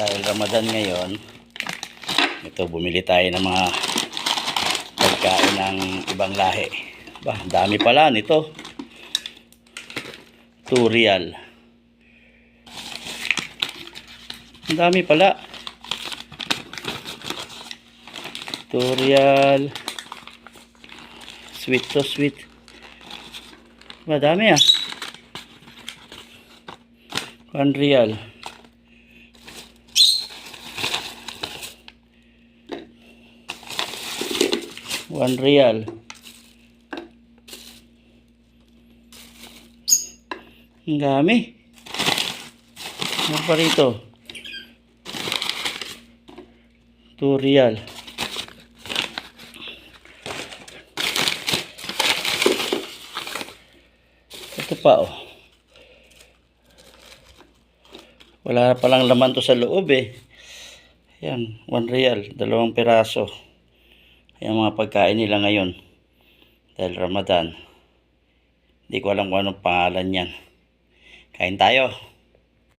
dahil Ramadan ngayon, ito bumili tayo ng mga pagkain ng ibang lahi. Bah, dami pala nito. 2 real. Ang dami pala. 2 real. Sweet to sweet. Madami ah. 1 real. ₱1. Ang dami. Ano pa rito? 2 real. Ito pa oh. Wala palang laman to sa loob eh. Ayan, 1 real. 2 piraso. Ayan mga pagkain nila ngayon. Dahil Ramadan. Hindi ko alam kung anong pangalan yan. Kain tayo.